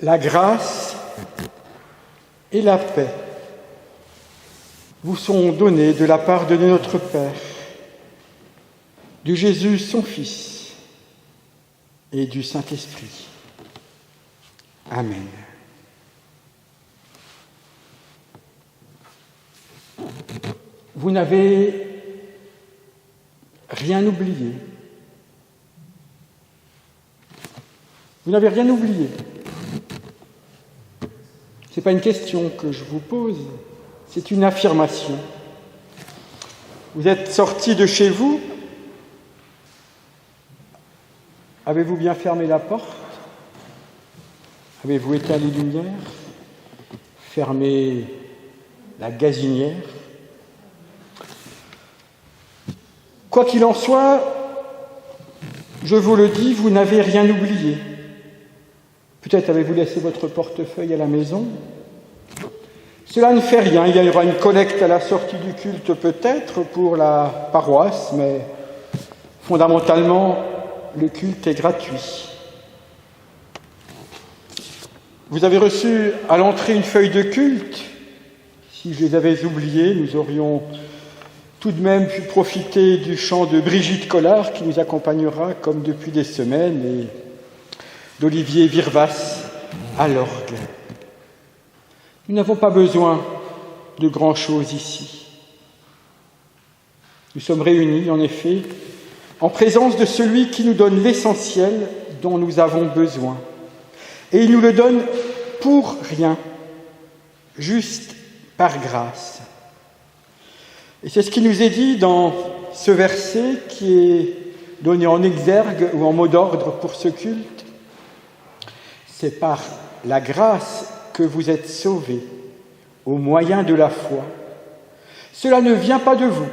La grâce et la paix vous sont données de la part de notre Père, de Jésus son Fils et du Saint-Esprit. Amen. Vous n'avez rien oublié. Vous n'avez rien oublié. Ce n'est pas une question que je vous pose, c'est une affirmation. Vous êtes sortis de chez vous. Avez-vous bien fermé la porte? Avez-vous éteint les lumières? Fermé la gazinière? Quoi qu'il en soit, je vous le dis, vous n'avez rien oublié. Peut-être avez-vous laissé votre portefeuille à la maison. Cela ne fait rien, il y aura une collecte à la sortie du culte peut-être pour la paroisse, mais Fondamentalement, le culte est gratuit. Vous avez reçu à l'entrée une feuille de culte. Si je les avais oubliés, nous aurions tout de même pu profiter du chant de Brigitte Collard qui nous accompagnera comme depuis des semaines et d'Olivier Virvas à l'orgue. Nous n'avons pas besoin de grand-chose ici. Nous sommes réunis, en effet, en présence de celui qui nous donne l'essentiel dont nous avons besoin. Et il nous le donne pour rien, juste par grâce. Et c'est ce qui nous est dit dans ce verset qui est donné en exergue ou en mot d'ordre pour ce culte. C'est par la grâce que vous êtes sauvés, au moyen de la foi. Cela ne vient pas de vous,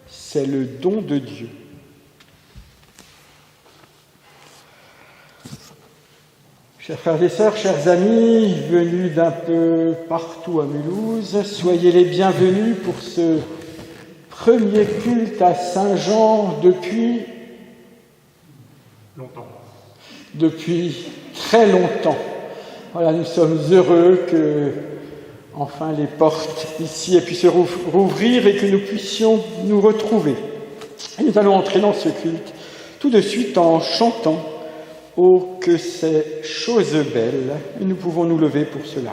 c'est le don de Dieu. Chers frères et sœurs, chers amis, venus d'un peu partout à Mulhouse, soyez les bienvenus pour ce premier culte à Saint-Jean depuis longtemps. Depuis très longtemps. Voilà, nous sommes heureux que enfin les portes ici aient pu se rouvrir et que nous puissions nous retrouver. Et nous allons entrer dans ce culte tout de suite en chantant « Oh, que c'est chose belle !» et nous pouvons nous lever pour cela.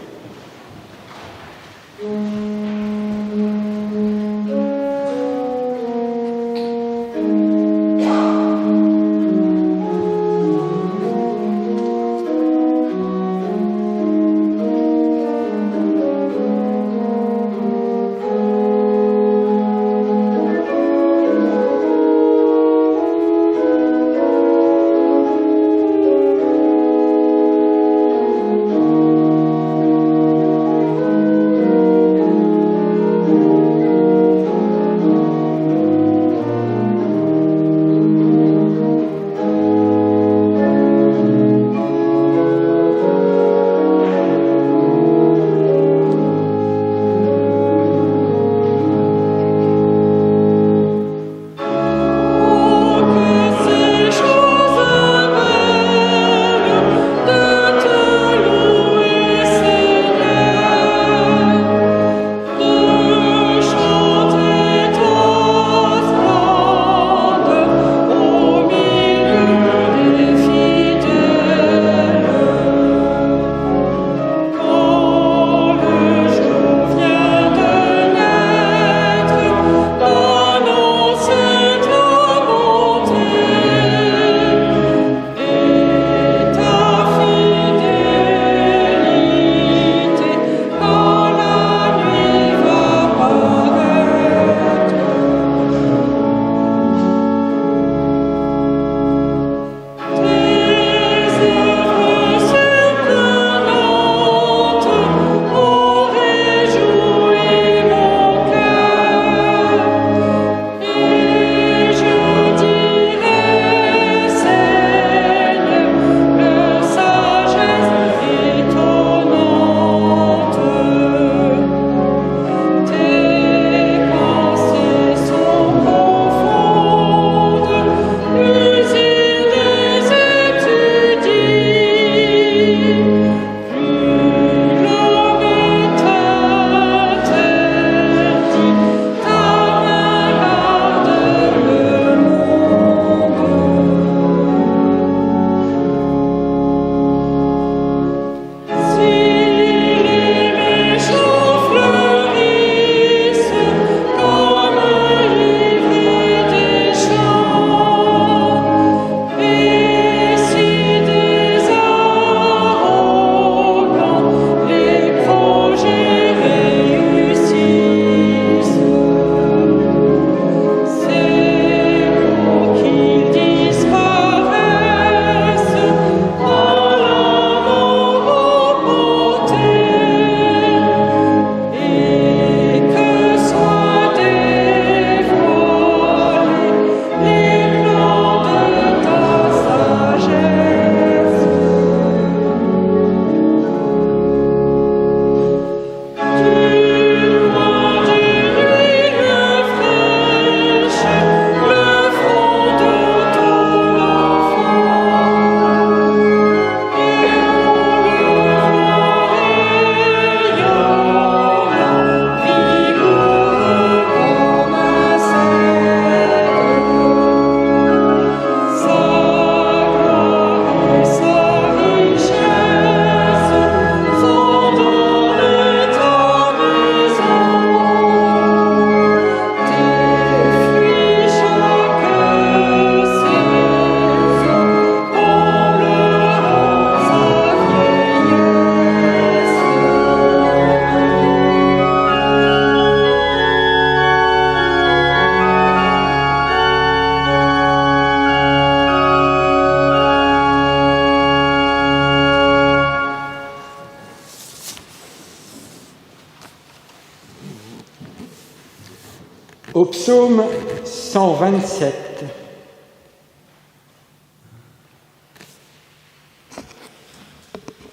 psaume 127.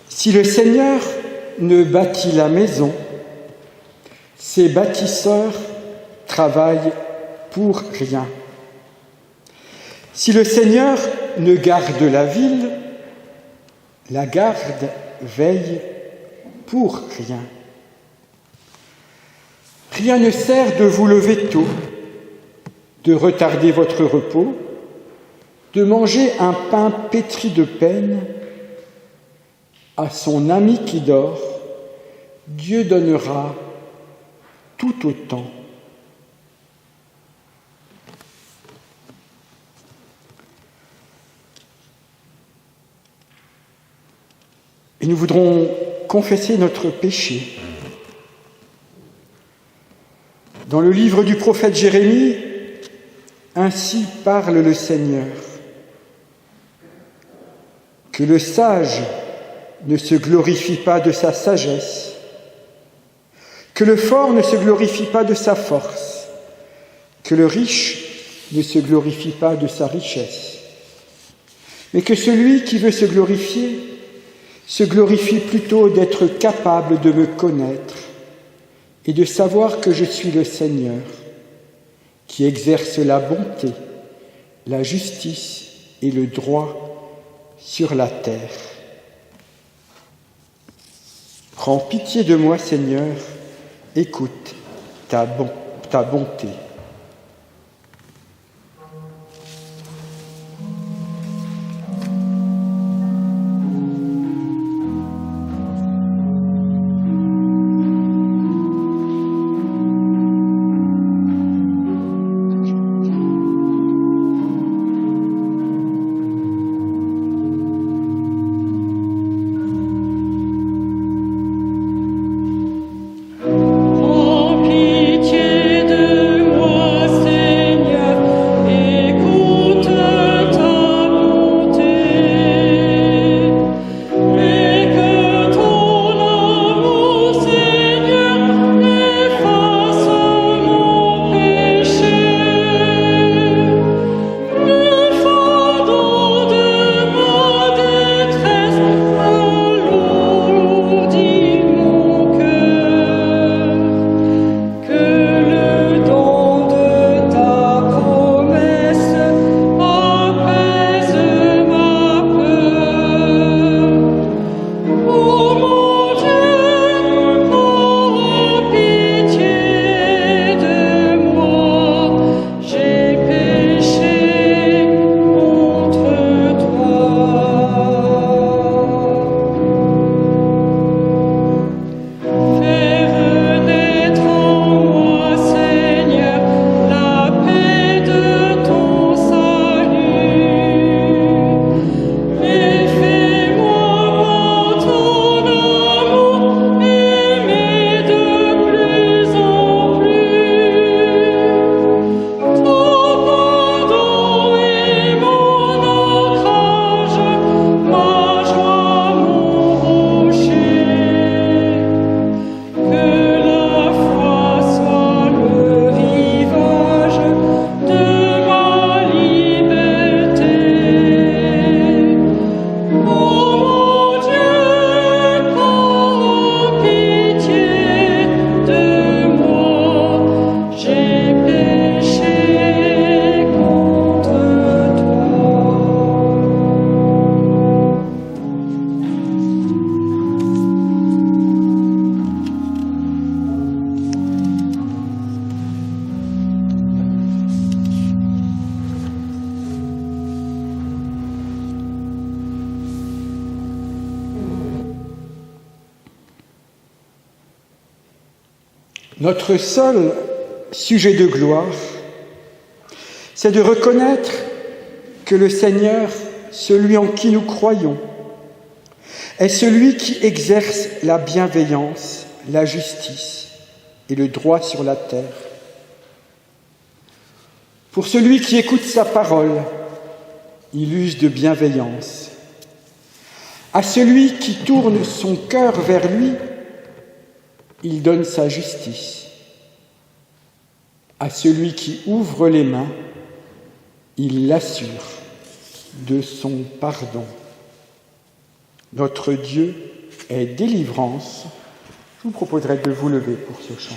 Si le Seigneur ne bâtit la maison, ses bâtisseurs travaillent pour rien. Si le Seigneur ne garde la ville, la garde veille pour rien. Rien ne sert de vous lever tôt, de retarder votre repos, de manger un pain pétri de peine. À son ami qui dort, Dieu donnera tout autant. Et nous voudrons confesser notre péché. Dans le livre du prophète Jérémie, ainsi parle le Seigneur. Que le sage ne se glorifie pas de sa sagesse, que le fort ne se glorifie pas de sa force, que le riche ne se glorifie pas de sa richesse, mais que celui qui veut se glorifie plutôt d'être capable de me connaître et de savoir que je suis le Seigneur, qui exerce la bonté, la justice et le droit sur la terre. Prends pitié de moi, Seigneur, écoute ta bonté. Notre seul sujet de gloire, c'est de reconnaître que le Seigneur, celui en qui nous croyons, est celui qui exerce la bienveillance, la justice et le droit sur la terre. Pour celui qui écoute sa parole, il use de bienveillance. À celui qui tourne son cœur vers lui, il donne sa justice. À celui qui ouvre les mains, il l'assure de son pardon. Notre Dieu est délivrance. Je vous proposerai de vous lever pour ce chant.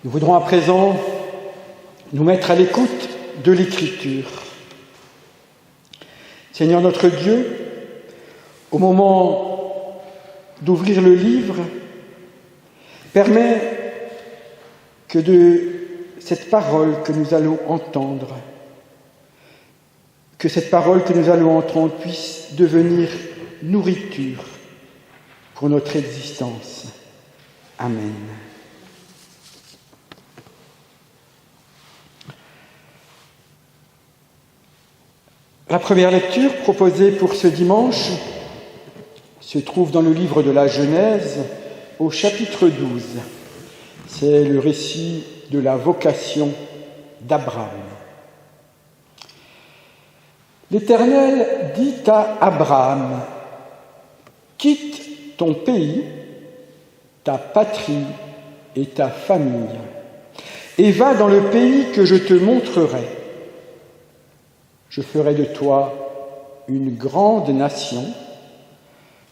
Nous voudrons à présent nous mettre à l'écoute de l'Écriture. Seigneur notre Dieu, au moment d'ouvrir le livre, permets que de cette parole que nous allons entendre, que cette parole que nous allons entendre puisse devenir nourriture pour notre existence. Amen. La première lecture proposée pour ce dimanche se trouve dans le livre de la Genèse, au chapitre 12. C'est le récit de la vocation d'Abraham. L'Éternel dit à Abraham, « Quitte ton pays, ta patrie et ta famille, et va dans le pays que je te montrerai. Je ferai de toi une grande nation,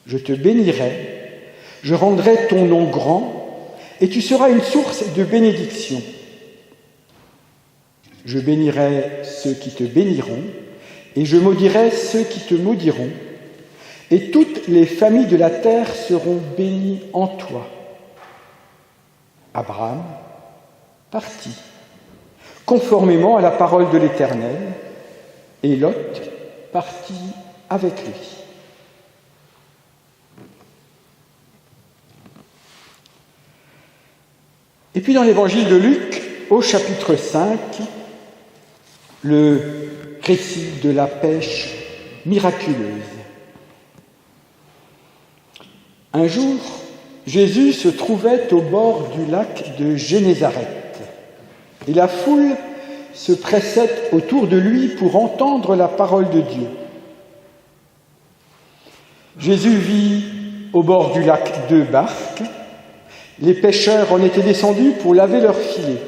je te bénirai, je rendrai ton nom grand, et tu seras une source de bénédiction. Je bénirai ceux qui te béniront, et je maudirai ceux qui te maudiront, et toutes les familles de la terre seront bénies en toi. » Abraham partit, conformément à la parole de l'Éternel, et Lot partit avec lui. Et puis dans l'évangile de Luc, au chapitre 5, le récit de la pêche miraculeuse. Un jour, Jésus se trouvait au bord du lac de Génézareth, et la foule se pressait autour de lui pour entendre la parole de Dieu. Jésus vit au bord du lac 2 barques. Les pêcheurs en étaient descendus pour laver leurs filets.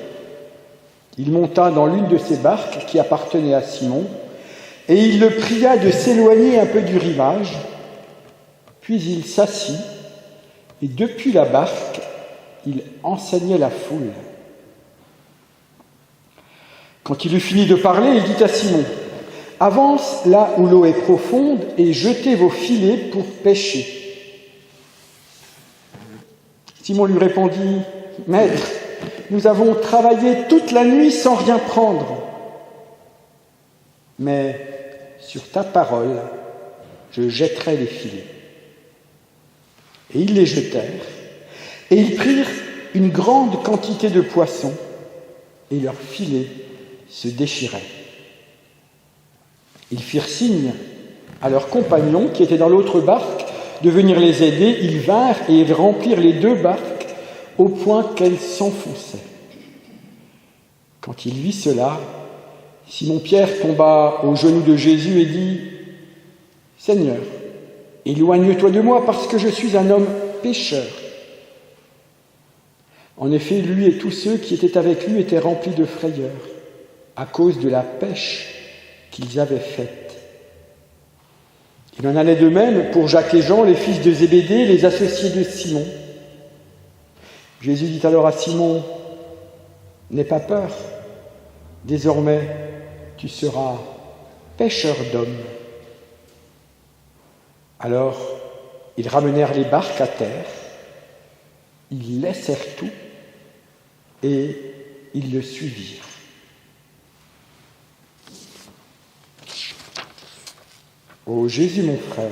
Il monta dans l'une de ces barques qui appartenait à Simon, et il le pria de s'éloigner un peu du rivage. Puis il s'assit, et depuis la barque, il enseignait la foule. Quand il eut fini de parler, il dit à Simon, « Avance là où l'eau est profonde et jetez vos filets pour pêcher. » Simon lui répondit, « Maître, nous avons travaillé toute la nuit sans rien prendre. Mais sur ta parole, je jetterai les filets. » Et ils les jetèrent, et ils prirent une grande quantité de poissons, et leurs filets se déchiraient. Ils firent signe à leurs compagnons qui étaient dans l'autre barque de venir les aider. Ils vinrent et ils remplirent les 2 barques au point qu'elles s'enfonçaient. Quand il vit cela, Simon-Pierre tomba aux genoux de Jésus et dit, « Seigneur, éloigne-toi de moi parce que je suis un homme pécheur. » En effet, lui et tous ceux qui étaient avec lui étaient remplis de frayeur à cause de la pêche qu'ils avaient faite. Il en allait de même pour Jacques et Jean, les fils de Zébédée, les associés de Simon. Jésus dit alors à Simon, « N'aie pas peur, désormais tu seras pêcheur d'hommes. » Alors, ils ramenèrent les barques à terre, ils laissèrent tout et ils le suivirent. Ô Jésus mon frère,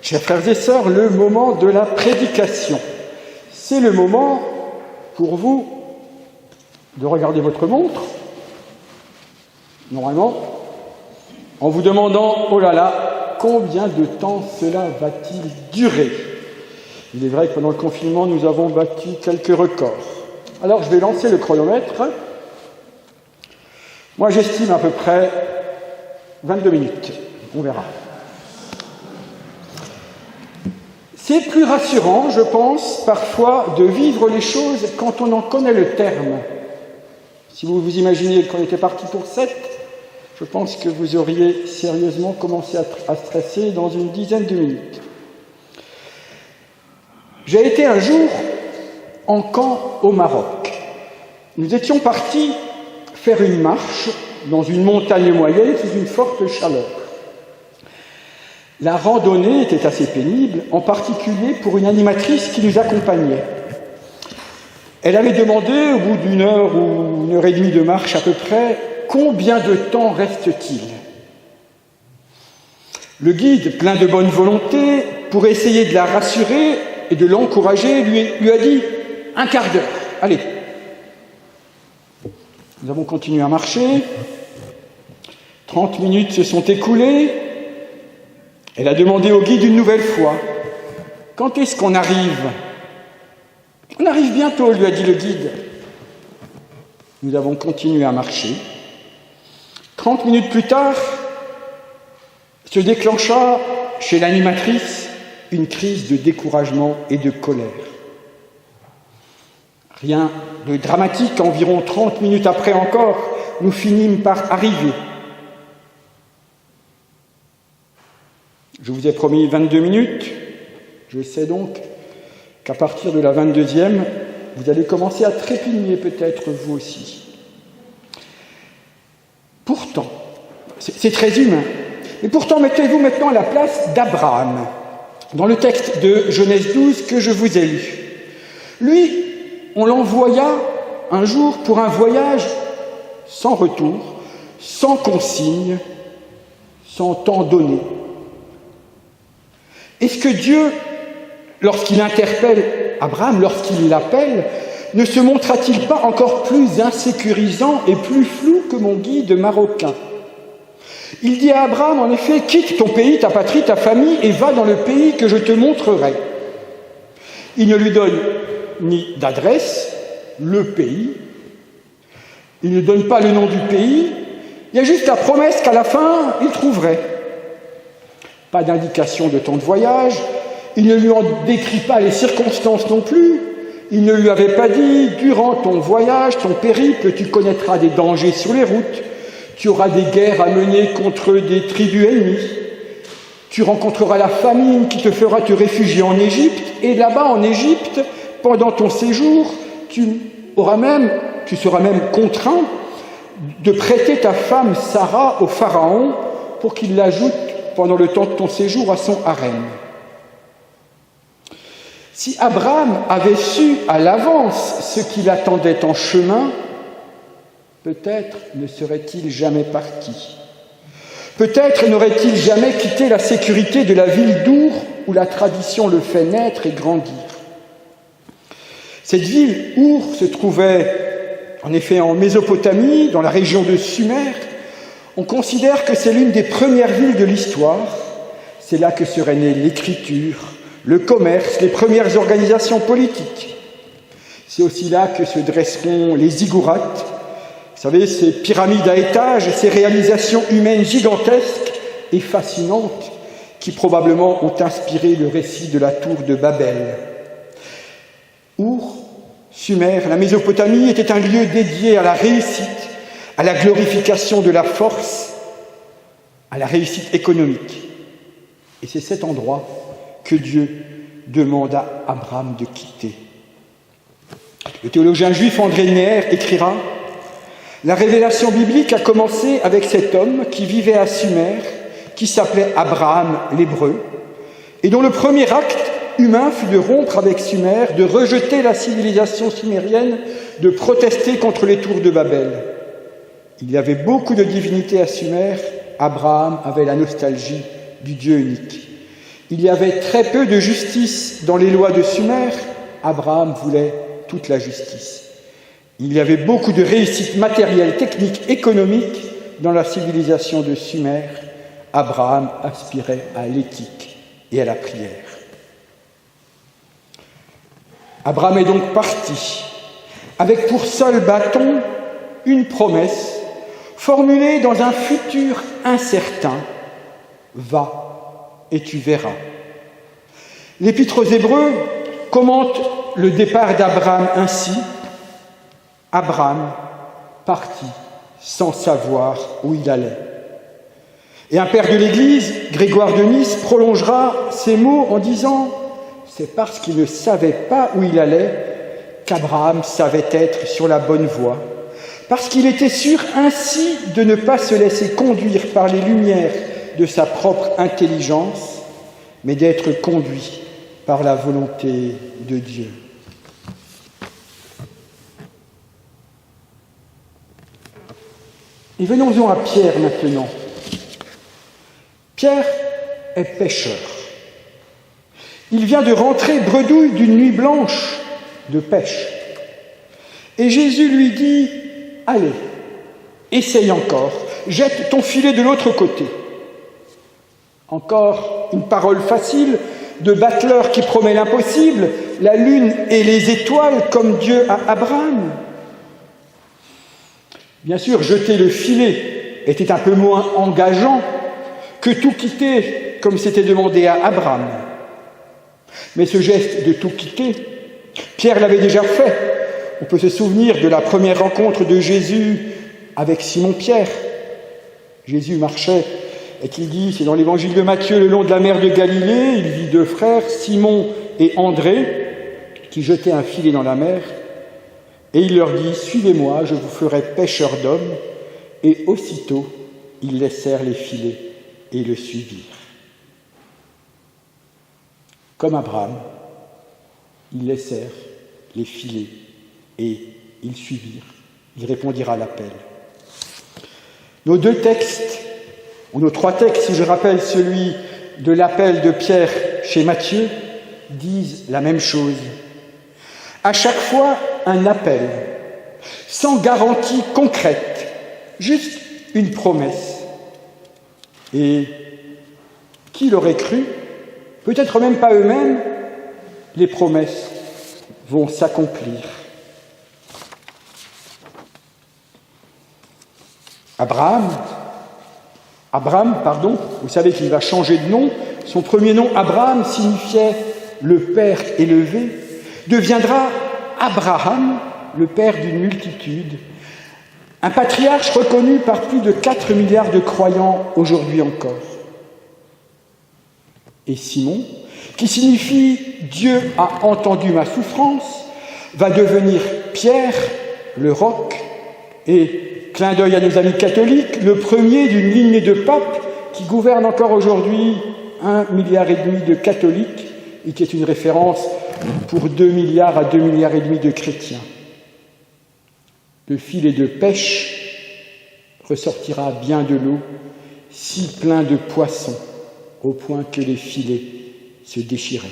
Chers frères et sœurs, le moment de la prédication. C'est le moment pour vous de regarder votre montre, normalement, en vous demandant, oh là là, combien de temps cela va-t-il durer ? Il est vrai que pendant le confinement, nous avons battu quelques records. Alors, je vais lancer le chronomètre. Moi, j'estime à peu près 22 minutes. On verra. C'est plus rassurant, je pense, parfois, de vivre les choses quand on en connaît le terme. Si vous vous imaginez qu'on était parti pour 7, je pense que vous auriez sérieusement commencé à stresser dans une dizaine de minutes. J'ai été un jour en camp au Maroc. Nous étions partis faire une marche dans une montagne moyenne sous une forte chaleur. La randonnée était assez pénible, en particulier pour une animatrice qui nous accompagnait. Elle avait demandé, au bout d'une heure ou une heure et demie de marche à peu près, combien de temps reste-t-il ? Le guide, plein de bonne volonté, pour essayer de la rassurer et de l'encourager, lui a dit « un quart d'heure, allez ». Nous avons continué à marcher. 30 minutes se sont écoulées. Elle a demandé au guide une nouvelle fois « Quand est-ce qu'on arrive ?»« On arrive bientôt », lui a dit le guide. Nous avons continué à marcher. 30 minutes plus tard, se déclencha chez l'animatrice une crise de découragement et de colère. Rien de dramatique, environ 30 minutes après encore, nous finîmes par arriver. Je vous ai promis 22 minutes. Je sais donc qu'à partir de la 22e, vous allez commencer à trépigner peut-être vous aussi. Pourtant, c'est très humain, mais pourtant mettez-vous maintenant à la place d'Abraham, dans le texte de Genèse 12 que je vous ai lu. Lui, on l'envoya un jour pour un voyage sans retour, sans consigne, sans temps donné. Est-ce que Dieu, lorsqu'il interpelle Abraham, lorsqu'il l'appelle, ne se montra-t-il pas encore plus insécurisant et plus flou que mon guide marocain ? Il dit à Abraham, en effet, « Quitte ton pays, ta patrie, ta famille, et va dans le pays que je te montrerai. » Il ne lui donne ni d'adresse, le pays. Il ne donne pas le nom du pays. Il y a juste la promesse qu'à la fin, il trouverait. Pas d'indication de temps de voyage. Il ne lui en décrit pas les circonstances non plus. Il ne lui avait pas dit « Durant ton voyage, ton périple, tu connaîtras des dangers sur les routes. Tu auras des guerres à mener contre des tribus ennemies. Tu rencontreras la famine qui te fera te réfugier en Égypte. Et là-bas, en Égypte, pendant ton séjour, tu seras même contraint de prêter ta femme Sarah au Pharaon pour qu'il l'ajoute pendant le temps de ton séjour à son harem. » Si Abraham avait su à l'avance ce qui l'attendait en chemin, peut-être ne serait-il jamais parti. Peut-être n'aurait-il jamais quitté la sécurité de la ville d'Our où la tradition le fait naître et grandir. Cette ville, Our, se trouvait en effet en Mésopotamie, dans la région de Sumer. On considère que c'est l'une des premières villes de l'histoire. C'est là que serait née l'écriture, le commerce, les premières organisations politiques. C'est aussi là que se dresseront les ziggourats. Vous savez, ces pyramides à étages, ces réalisations humaines gigantesques et fascinantes qui probablement ont inspiré le récit de la tour de Babel. Our, Sumer, la Mésopotamie était un lieu dédié à la réussite, à la glorification de la force, à la réussite économique. Et c'est cet endroit que Dieu demande à Abraham de quitter. Le théologien juif André Neher écrira « La révélation biblique a commencé avec cet homme qui vivait à Sumer, qui s'appelait Abraham l'Hébreu, et dont le premier acte humain fut de rompre avec Sumer, de rejeter la civilisation sumérienne, de protester contre les tours de Babel. Il y avait beaucoup de divinités à Sumer, Abraham avait la nostalgie du Dieu unique. Il y avait très peu de justice dans les lois de Sumer. Abraham voulait toute la justice. Il y avait beaucoup de réussites matérielles, techniques, économiques dans la civilisation de Sumer. Abraham aspirait à l'éthique et à la prière. Abraham est donc parti, avec pour seul bâton une promesse formulée dans un futur incertain. Va et tu verras. L'Épître aux Hébreux commente le départ d'Abraham ainsi. Abraham partit sans savoir où il allait. Et un père de l'Église, Grégoire de Nice, prolongera ces mots en disant « C'est parce qu'il ne savait pas où il allait qu'Abraham savait être sur la bonne voie, parce qu'il était sûr ainsi de ne pas se laisser conduire par les lumières de sa propre intelligence, mais d'être conduit par la volonté de Dieu. » Et venons-en à Pierre maintenant. Pierre est pêcheur. Il vient de rentrer bredouille d'une nuit blanche de pêche. Et Jésus lui dit « Allez, essaye encore, jette ton filet de l'autre côté. » Encore une parole facile de battleur qui promet l'impossible, la lune et les étoiles comme Dieu à Abraham. Bien sûr, jeter le filet était un peu moins engageant que tout quitter, comme c'était demandé à Abraham. Mais ce geste de tout quitter, Pierre l'avait déjà fait. On peut se souvenir de la première rencontre de Jésus avec Simon-Pierre. Jésus marchait, est-il dit, c'est dans l'évangile de Matthieu, le long de la mer de Galilée. Il vit deux frères, Simon et André, qui jetaient un filet dans la mer. Et il leur dit « Suivez-moi, je vous ferai pêcheurs d'hommes. » Et aussitôt, ils laissèrent les filets et le suivirent. Comme Abraham, ils laissèrent les filets et ils suivirent. Ils répondirent à l'appel. Nos deux textes, ou nos trois textes, si je rappelle celui de l'appel de Pierre chez Matthieu, disent la même chose. À chaque fois, un appel, sans garantie concrète, juste une promesse. Et qui l'aurait cru? Peut-être même pas eux-mêmes, les promesses vont s'accomplir. Abraham, vous savez qu'il va changer de nom. Son premier nom, Abraham, signifiait le Père élevé, deviendra Abraham, le père d'une multitude, un patriarche reconnu par plus de 4 milliards de croyants aujourd'hui encore. Et Simon, qui signifie « Dieu a entendu ma souffrance », va devenir Pierre, le roc, et, clin d'œil à nos amis catholiques, le premier d'une lignée de papes qui gouverne encore aujourd'hui 1,5 milliard de catholiques et qui est une référence pour 2 milliards à 2,5 milliards de chrétiens. Le filet de pêche ressortira bien de l'eau, si plein de poissons, au point que les filets se déchiraient.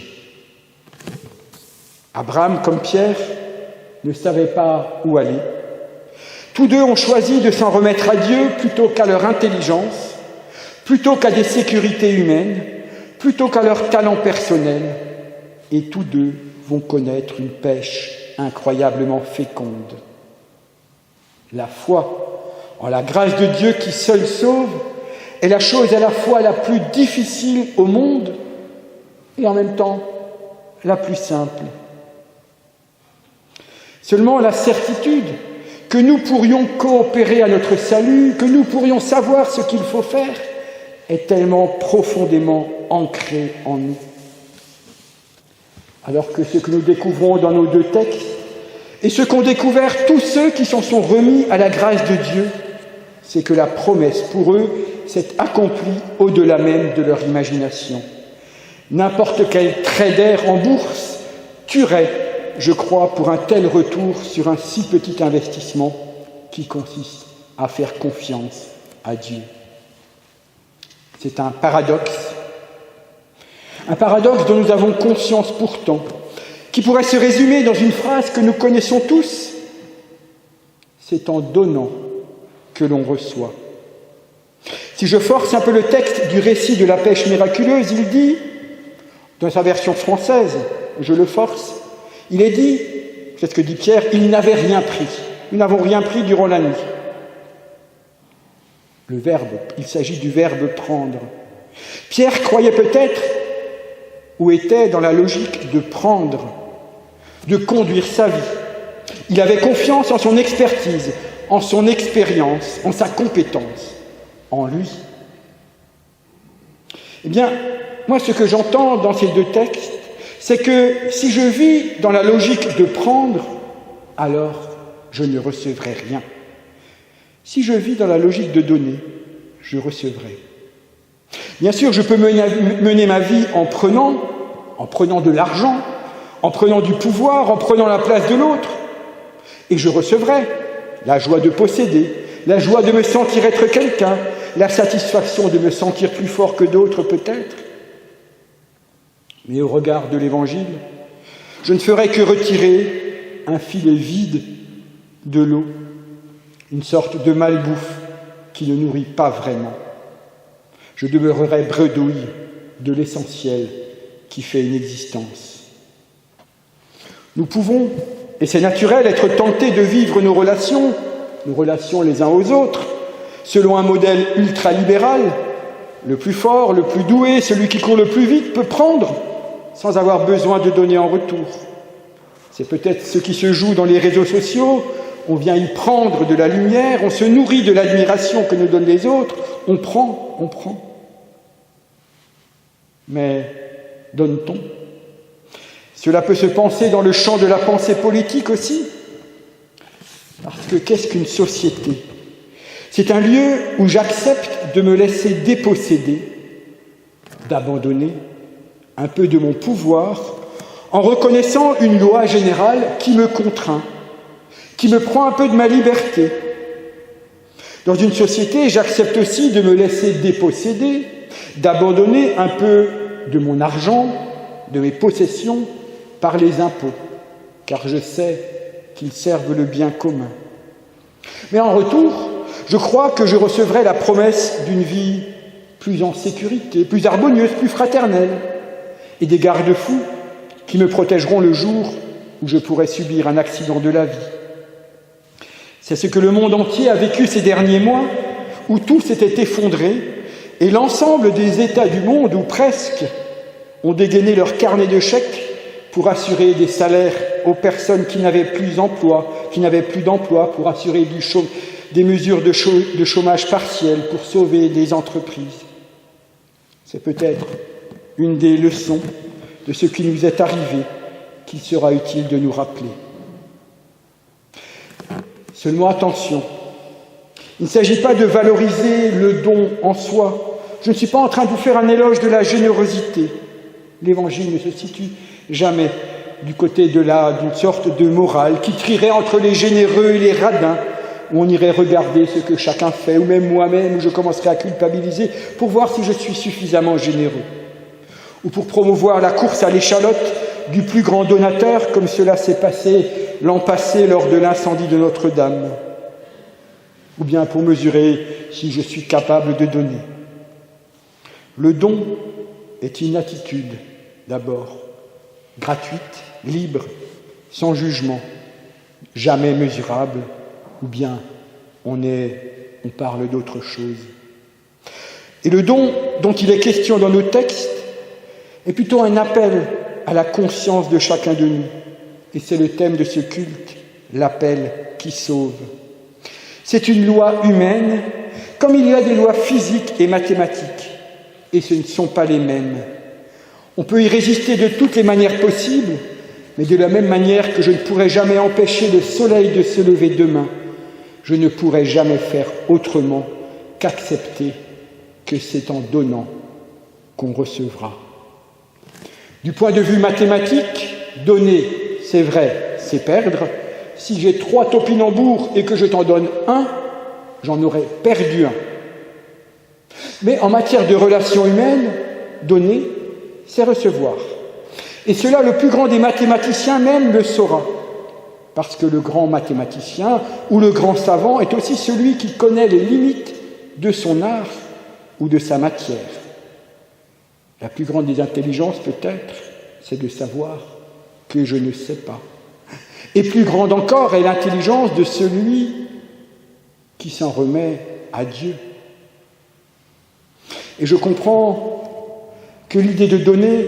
Abraham, comme Pierre, ne savait pas où aller. Tous deux ont choisi de s'en remettre à Dieu plutôt qu'à leur intelligence, plutôt qu'à des sécurités humaines, plutôt qu'à leur talent personnel. Et tous deux vont connaître une pêche incroyablement féconde. La foi en la grâce de Dieu qui seul sauve est la chose à la fois la plus difficile au monde et en même temps la plus simple. Seulement la certitude que nous pourrions coopérer à notre salut, que nous pourrions savoir ce qu'il faut faire, est tellement profondément ancrée en nous. Alors que ce que nous découvrons dans nos deux textes, et ce qu'ont découvert tous ceux qui s'en sont remis à la grâce de Dieu, c'est que la promesse pour eux s'est accomplie au-delà même de leur imagination. N'importe quel trader en bourse tuerait, je crois, pour un tel retour sur un si petit investissement qui consiste à faire confiance à Dieu. C'est un paradoxe. Un paradoxe dont nous avons conscience pourtant, qui pourrait se résumer dans une phrase que nous connaissons tous. C'est en donnant que l'on reçoit. Si je force un peu le texte du récit de la pêche miraculeuse, il dit, dans sa version française, je le force, il est dit, c'est ce que dit Pierre, ils n'avaient rien pris. Nous n'avons rien pris durant la nuit. Le verbe, il s'agit du verbe prendre. Pierre croyait peut-être, ou était dans la logique de prendre, de conduire sa vie. Il avait confiance en son expertise, en son expérience, en sa compétence, en lui. Eh bien, moi, ce que j'entends dans ces deux textes, c'est que si je vis dans la logique de prendre, alors je ne recevrai rien. Si je vis dans la logique de donner, je recevrai. Bien sûr, je peux mener ma vie en prenant de l'argent, en prenant du pouvoir, en prenant la place de l'autre, et je recevrai la joie de posséder, la joie de me sentir être quelqu'un, la satisfaction de me sentir plus fort que d'autres peut-être. Mais au regard de l'Évangile, je ne ferai que retirer un filet vide de l'eau, une sorte de malbouffe qui ne nourrit pas vraiment. Je demeurerai bredouille de l'essentiel qui fait une existence. Nous pouvons, et c'est naturel, être tentés de vivre nos relations les uns aux autres, selon un modèle ultralibéral. Le plus fort, le plus doué, celui qui court le plus vite peut prendre sans avoir besoin de donner en retour. C'est peut-être ce qui se joue dans les réseaux sociaux. On vient y prendre de la lumière, on se nourrit de l'admiration que nous donnent les autres, on prend. Mais donne-t-on ? Cela peut se penser dans le champ de la pensée politique aussi. Parce que qu'est-ce qu'une société ? C'est un lieu où j'accepte de me laisser déposséder, d'abandonner un peu de mon pouvoir, en reconnaissant une loi générale qui me contraint, qui me prend un peu de ma liberté. Dans une société, j'accepte aussi de me laisser déposséder, d'abandonner un peu de mon argent, de mes possessions, par les impôts, car je sais qu'ils servent le bien commun. Mais en retour, je crois que je recevrai la promesse d'une vie plus en sécurité, plus harmonieuse, plus fraternelle, et des garde-fous qui me protégeront le jour où je pourrai subir un accident de la vie. C'est ce que le monde entier a vécu ces derniers mois, où tout s'était effondré, et l'ensemble des États du monde, ou presque, ont dégainé leur carnet de chèques pour assurer des salaires aux personnes qui n'avaient plus d'emploi, pour assurer des mesures de chômage partiel, pour sauver des entreprises. C'est peut-être une des leçons de ce qui nous est arrivé qu'il sera utile de nous rappeler. Seulement attention, il ne s'agit pas de valoriser le don en soi. Je ne suis pas en train de vous faire un éloge de la générosité. L'Évangile ne se situe jamais du côté d'une sorte de morale qui trierait entre les généreux et les radins, où on irait regarder ce que chacun fait, ou même moi-même, où je commencerai à culpabiliser pour voir si je suis suffisamment généreux. Ou pour promouvoir la course à l'échalote du plus grand donateur, comme cela s'est passé l'an passé lors de l'incendie de Notre-Dame. Ou bien pour mesurer si je suis capable de donner. Le don est une attitude, d'abord, gratuite, libre, sans jugement, jamais mesurable, ou bien on parle d'autre chose. Et le don dont il est question dans nos textes est plutôt un appel à la conscience de chacun de nous. Et c'est le thème de ce culte, l'appel qui sauve. C'est une loi humaine, comme il y a des lois physiques et mathématiques, et ce ne sont pas les mêmes. On peut y résister de toutes les manières possibles, mais de la même manière que je ne pourrai jamais empêcher le soleil de se lever demain, je ne pourrai jamais faire autrement qu'accepter que c'est en donnant qu'on recevra. Du point de vue mathématique, donner, c'est vrai, c'est perdre. Si j'ai 3 topinambours et que je t'en donne 1, j'en aurai perdu 1. Mais en matière de relations humaines, donner, c'est recevoir. Et cela, le plus grand des mathématiciens même le saura. Parce que le grand mathématicien ou le grand savant est aussi celui qui connaît les limites de son art ou de sa matière. La plus grande des intelligences, peut-être, c'est de savoir que je ne sais pas. Et plus grande encore est l'intelligence de celui qui s'en remet à Dieu. Et je comprends que l'idée de donner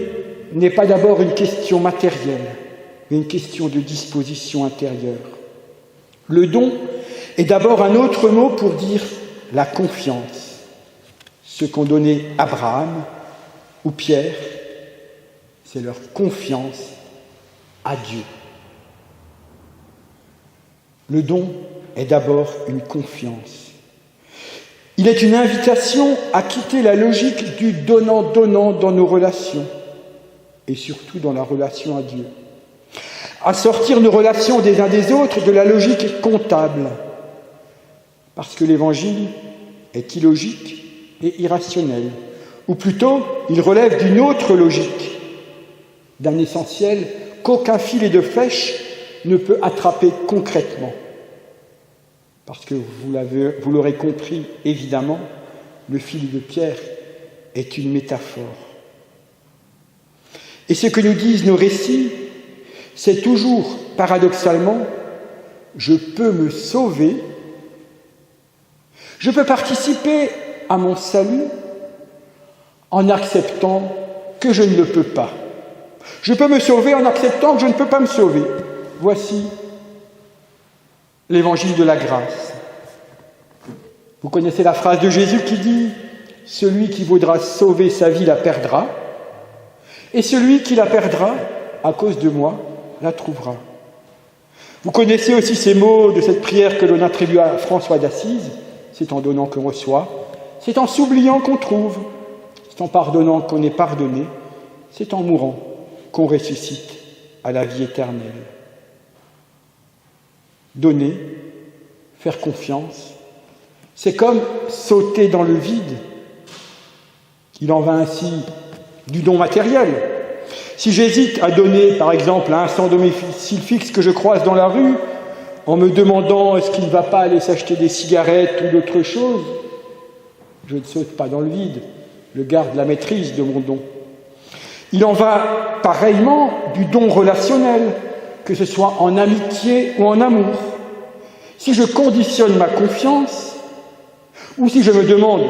n'est pas d'abord une question matérielle, mais une question de disposition intérieure. Le don est d'abord un autre mot pour dire la confiance. Ce qu'ont donné Abraham ou Pierre, c'est leur confiance à Dieu. Le don est d'abord une confiance. Il est une invitation à quitter la logique du donnant-donnant dans nos relations, et surtout dans la relation à Dieu. À sortir nos relations des uns des autres de la logique comptable, parce que l'Évangile est illogique et irrationnel, ou plutôt, il relève d'une autre logique, d'un essentiel qu'aucun filet de flèche ne peut attraper concrètement. Parce que vous l'aurez compris, évidemment, le filet de Pierre est une métaphore. Et ce que nous disent nos récits, c'est toujours, paradoxalement, je peux me sauver, je peux participer à mon salut en acceptant que je ne le peux pas. Je peux me sauver en acceptant que je ne peux pas me sauver. Voici l'évangile de la grâce. Vous connaissez la phrase de Jésus qui dit « Celui qui voudra sauver sa vie la perdra, et celui qui la perdra, à cause de moi, la trouvera. » Vous connaissez aussi ces mots de cette prière que l'on attribue à François d'Assise. C'est en donnant qu'on reçoit, c'est en s'oubliant qu'on trouve, c'est en pardonnant qu'on est pardonné, c'est en mourant qu'on ressuscite à la vie éternelle. Donner, faire confiance, c'est comme sauter dans le vide. Il en va ainsi du don matériel. Si j'hésite à donner, par exemple, à un sans domicile fixe que je croise dans la rue, en me demandant est-ce qu'il ne va pas aller s'acheter des cigarettes ou d'autres choses, je ne saute pas dans le vide, je garde la maîtrise de mon don. Il en va pareillement du don relationnel, que ce soit en amitié ou en amour. Si je conditionne ma confiance, ou si je me demande,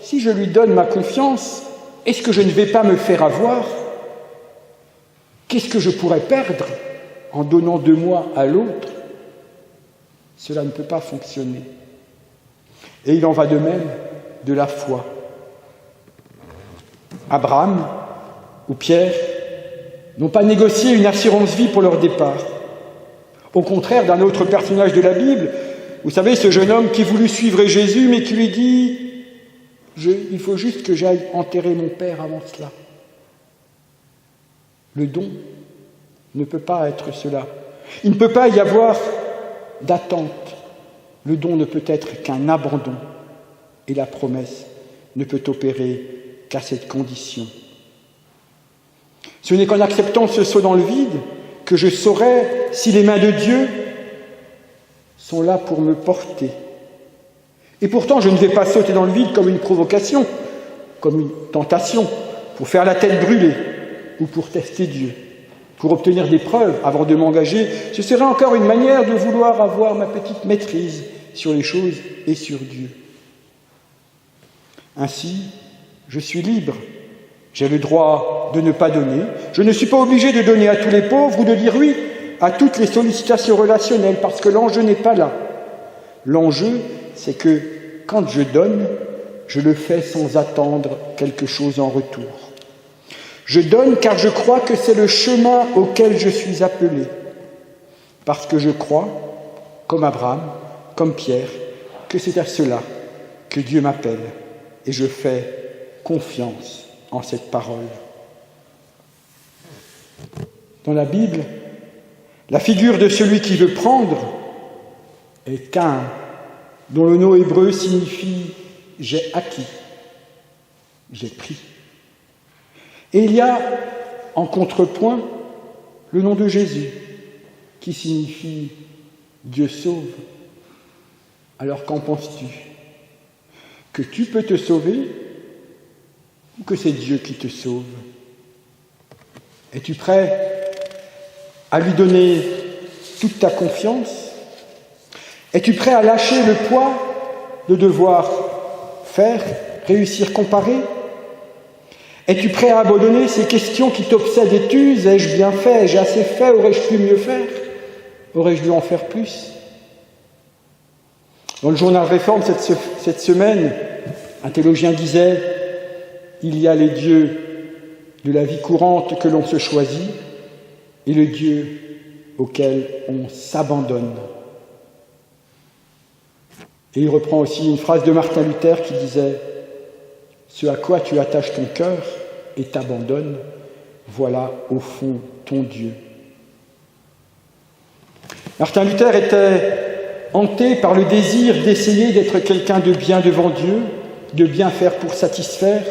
si je lui donne ma confiance, est-ce que je ne vais pas me faire avoir? Qu'est-ce que je pourrais perdre en donnant de moi à l'autre? Cela ne peut pas fonctionner. Et il en va de même de la foi. Abraham ou Pierre n'ont pas négocié une assurance vie pour leur départ. Au contraire d'un autre personnage de la Bible, vous savez, ce jeune homme qui voulut suivre Jésus, mais qui lui dit « Il faut juste que j'aille enterrer mon père avant cela ». Le don ne peut pas être cela. Il ne peut pas y avoir d'attente. Le don ne peut être qu'un abandon. Et la promesse ne peut opérer qu'à cette condition. Ce n'est qu'en acceptant ce saut dans le vide que je saurai si les mains de Dieu sont là pour me porter. Et pourtant, je ne vais pas sauter dans le vide comme une provocation, comme une tentation, pour faire la tête brûlée ou pour tester Dieu, pour obtenir des preuves avant de m'engager. Ce serait encore une manière de vouloir avoir ma petite maîtrise sur les choses et sur Dieu. Ainsi, je suis libre. J'ai le droit de ne pas donner. Je ne suis pas obligé de donner à tous les pauvres ou de dire oui à toutes les sollicitations relationnelles, parce que l'enjeu n'est pas là. L'enjeu, c'est que quand je donne, je le fais sans attendre quelque chose en retour. Je donne car je crois que c'est le chemin auquel je suis appelé. Parce que je crois, comme Abraham, comme Pierre, que c'est à cela que Dieu m'appelle. Et je fais confiance en cette parole. Dans la Bible, la figure de celui qui veut prendre est Caïn, dont le nom hébreu signifie « j'ai acquis », j'ai pris. Et il y a, en contrepoint, le nom de Jésus, qui signifie « Dieu sauve ». Alors qu'en penses-tu? Que tu peux te sauver ou que c'est Dieu qui te sauve? Es-tu prêt à lui donner toute ta confiance? Es-tu prêt à lâcher le poids de devoir faire, réussir, comparer? Es-tu prêt à abandonner ces questions qui t'obsèdent et t'usent? Ai-je bien fait? Ai-je assez fait? Aurais-je pu mieux faire? Aurais-je dû en faire plus? Dans le journal Réforme, cette semaine, un théologien disait « Il y a les dieux de la vie courante que l'on se choisit et le Dieu auquel on s'abandonne. » Et il reprend aussi une phrase de Martin Luther qui disait « Ce à quoi tu attaches ton cœur et t'abandonnes, voilà au fond ton Dieu. » Martin Luther était hanté par le désir d'essayer d'être quelqu'un de bien devant Dieu, de bien faire pour satisfaire,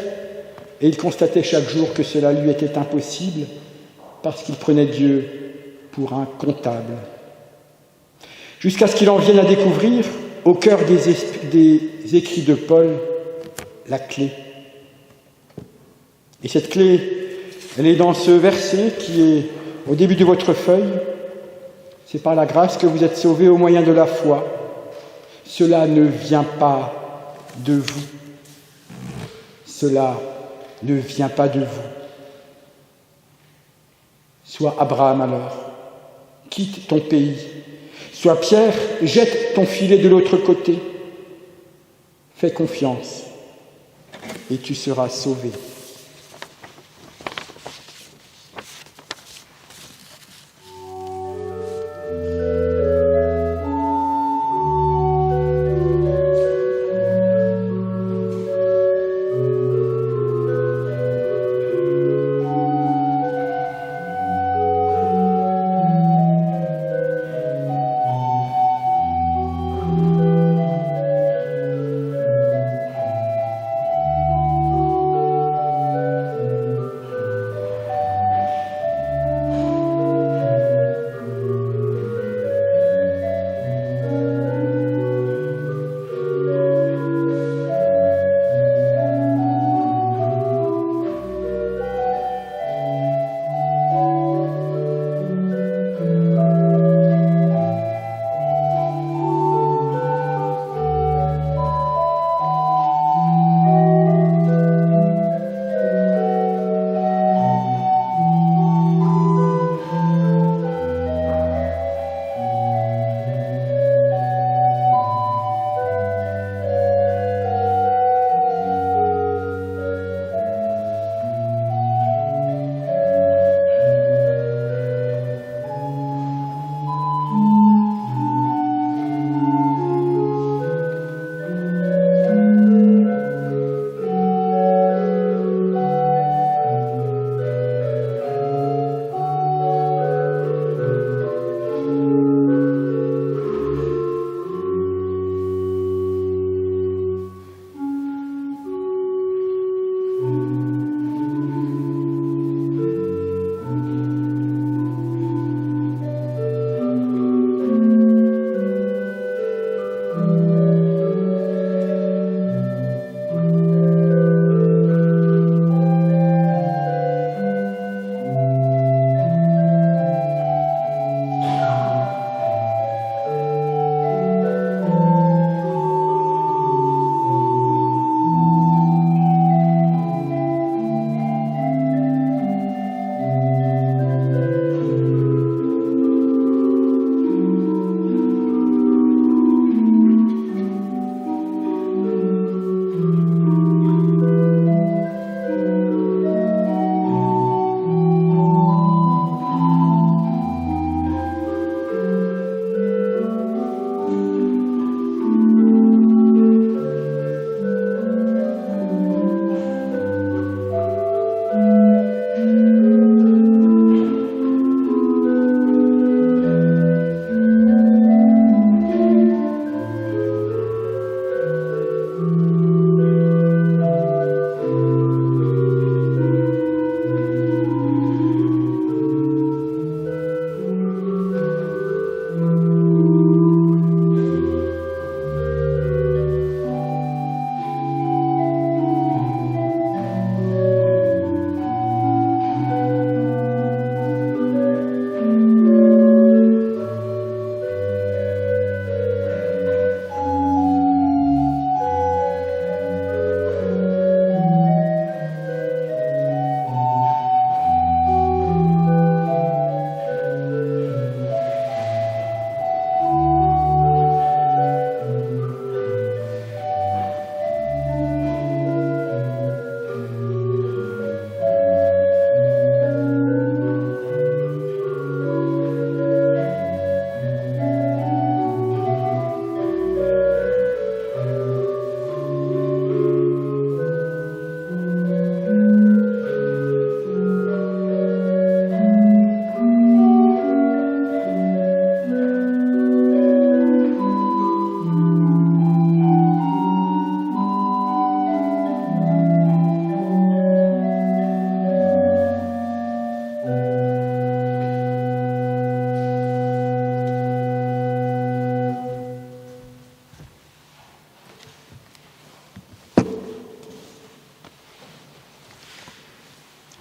et il constatait chaque jour que cela lui était impossible parce qu'il prenait Dieu pour un comptable. Jusqu'à ce qu'il en vienne à découvrir, au cœur des écrits de Paul, la clé. Et cette clé, elle est dans ce verset qui est au début de votre feuille. C'est par la grâce que vous êtes sauvés au moyen de la foi. Cela ne vient pas de vous. Cela ne vient pas de vous. Sois Abraham alors, quitte ton pays. Sois Pierre, jette ton filet de l'autre côté. Fais confiance et tu seras sauvé.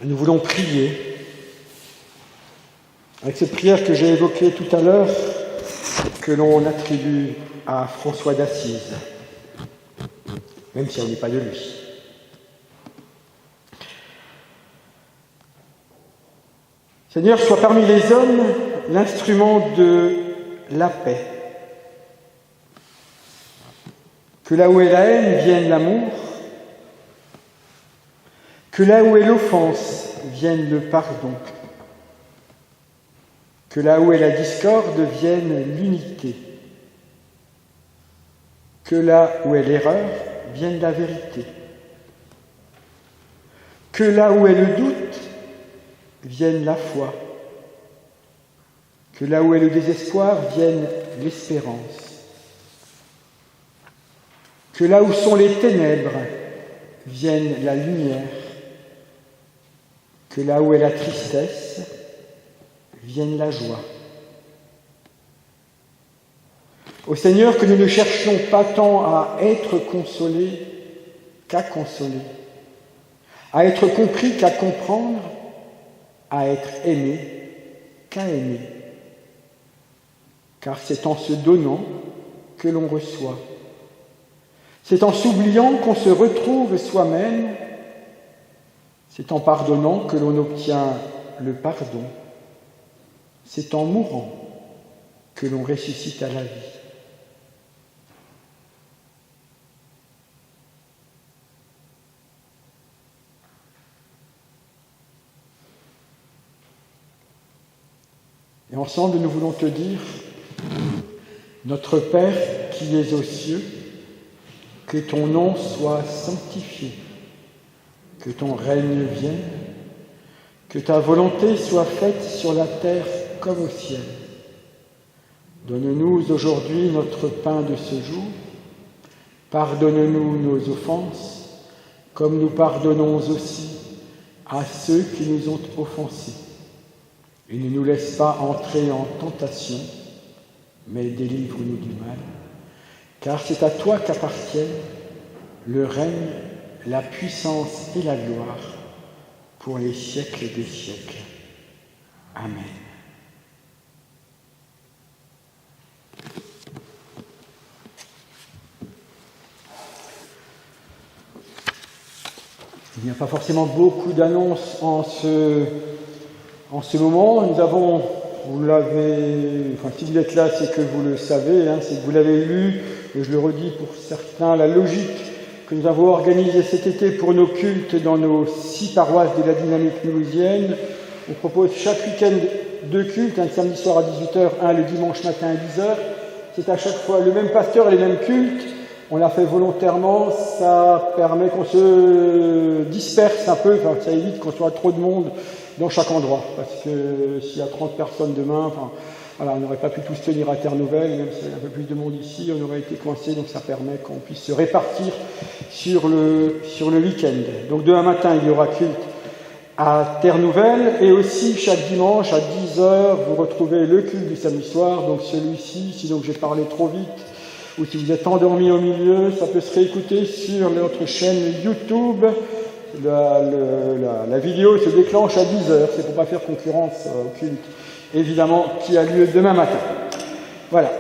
Nous voulons prier avec cette prière que j'ai évoquée tout à l'heure, que l'on attribue à François d'Assise, même si elle n'est pas de lui. Seigneur, sois parmi les hommes l'instrument de la paix. Que là où est la haine vienne l'amour, que là où est l'offense vienne le pardon, que là où est la discorde vienne l'unité, que là où est l'erreur vienne la vérité, que là où est le doute vienne la foi, que là où est le désespoir vienne l'espérance, que là où sont les ténèbres vienne la lumière, que là où est la tristesse vienne la joie. Ô Seigneur, que nous ne cherchions pas tant à être consolés qu'à consoler, à être compris qu'à comprendre, à être aimé qu'à aimer. Car c'est en se donnant que l'on reçoit. C'est en s'oubliant qu'on se retrouve soi-même. C'est en pardonnant que l'on obtient le pardon. C'est en mourant que l'on ressuscite à la vie. Et ensemble, nous voulons te dire, notre Père qui es aux cieux, que ton nom soit sanctifié, que ton règne vienne, que ta volonté soit faite sur la terre comme au ciel. Donne-nous aujourd'hui notre pain de ce jour. Pardonne-nous nos offenses, comme nous pardonnons aussi à ceux qui nous ont offensés. Et ne nous laisse pas entrer en tentation, mais délivre-nous du mal. Car c'est à toi qu'appartiennent le règne, la puissance et la gloire pour les siècles des siècles. Amen. Il n'y a pas forcément beaucoup d'annonces en ce moment. Nous avons, vous l'avez, enfin si vous êtes là, c'est que vous le savez, c'est que vous l'avez lu, et je le redis pour certains, la logique que nous avons organisée cet été pour nos cultes dans nos 6 paroisses de la dynamique mulhousienne. On propose chaque week-end 2 cultes, un le samedi soir à 18h, un le dimanche matin à 10h. C'est à chaque fois le même pasteur et les mêmes cultes. On l'a fait volontairement, ça permet qu'on se disperse un peu, enfin, ça évite qu'on soit trop de monde dans chaque endroit. Parce que s'il y a 30 personnes demain, voilà, on n'aurait pas pu tous tenir à Terre-Nouvelle, même s'il y a un peu plus de monde ici, on aurait été coincés, donc ça permet qu'on puisse se répartir sur le week-end. Donc demain matin, il y aura culte à Terre-Nouvelle, et aussi chaque dimanche à 10h, vous retrouvez le culte du samedi soir, donc celui-ci, sinon j'ai parlé trop vite, ou si vous êtes endormi au milieu, ça peut se réécouter sur notre chaîne YouTube. La vidéo se déclenche à 10h, c'est pour ne pas faire concurrence au culte, évidemment, qui a lieu demain matin. Voilà.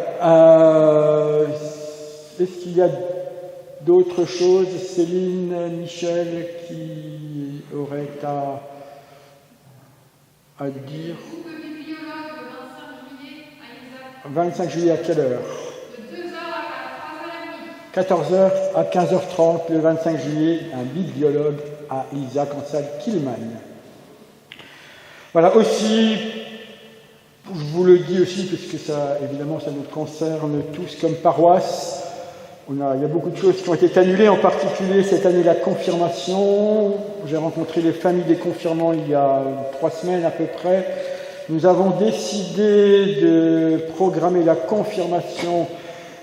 Est-ce qu'il y a d'autres choses, Céline, Michel, qui auraient à dire? 25 juillet à quelle heure? 14h à 15h30, le 25 juillet, un bibliologue à Isaac en salle Killman. Voilà, aussi, je vous le dis aussi, puisque ça, évidemment, ça nous concerne tous comme paroisse. Il y a beaucoup de choses qui ont été annulées, en particulier cette année la confirmation. J'ai rencontré les familles des confirmants il y a 3 semaines à peu près. Nous avons décidé de programmer la confirmation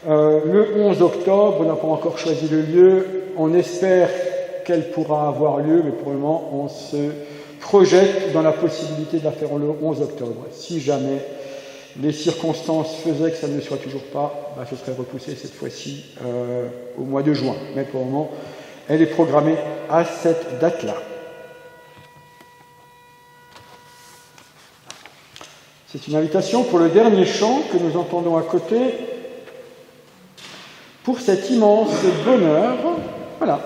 le 11 octobre. On n'a pas encore choisi le lieu. On espère qu'elle pourra avoir lieu, mais pour le moment, on se projette dans la possibilité de la faire le 11 octobre. Si jamais les circonstances faisaient que ça ne le soit toujours pas, ce serait repoussé cette fois-ci au mois de juin. Mais pour le moment, elle est programmée à cette date-là. C'est une invitation pour le dernier chant que nous entendons à côté, pour cet immense bonheur. Voilà.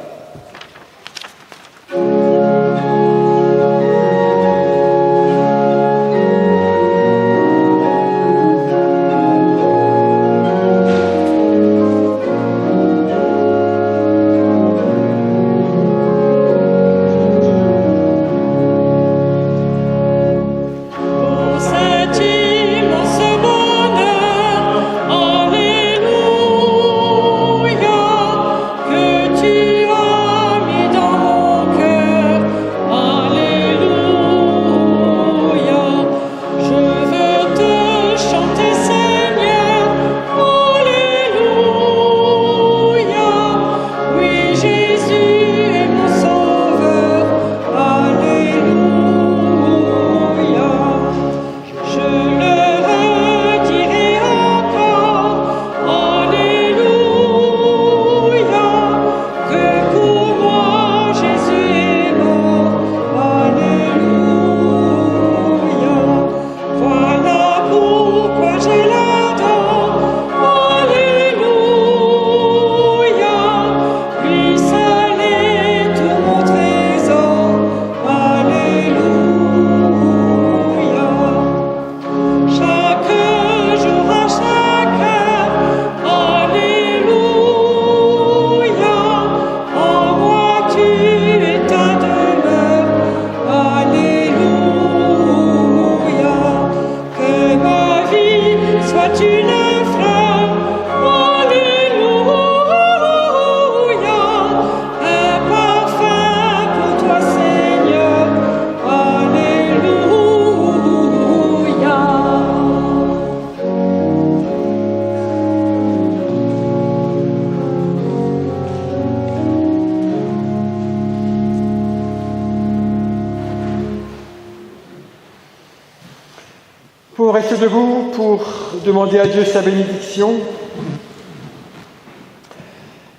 On reste debout pour demander à Dieu sa bénédiction.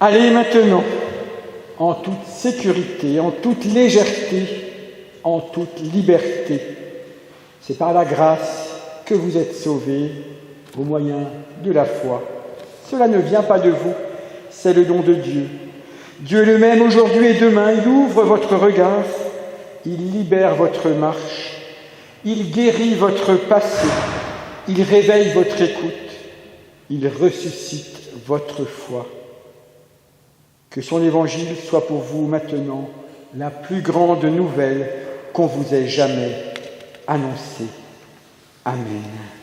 Allez maintenant, en toute sécurité, en toute légèreté, en toute liberté. C'est par la grâce que vous êtes sauvés au moyen de la foi. Cela ne vient pas de vous, c'est le don de Dieu. Dieu le même aujourd'hui et demain, il ouvre votre regard, il libère votre marche, il guérit votre passé, il réveille votre écoute, il ressuscite votre foi. Que son évangile soit pour vous maintenant la plus grande nouvelle qu'on vous ait jamais annoncée. Amen.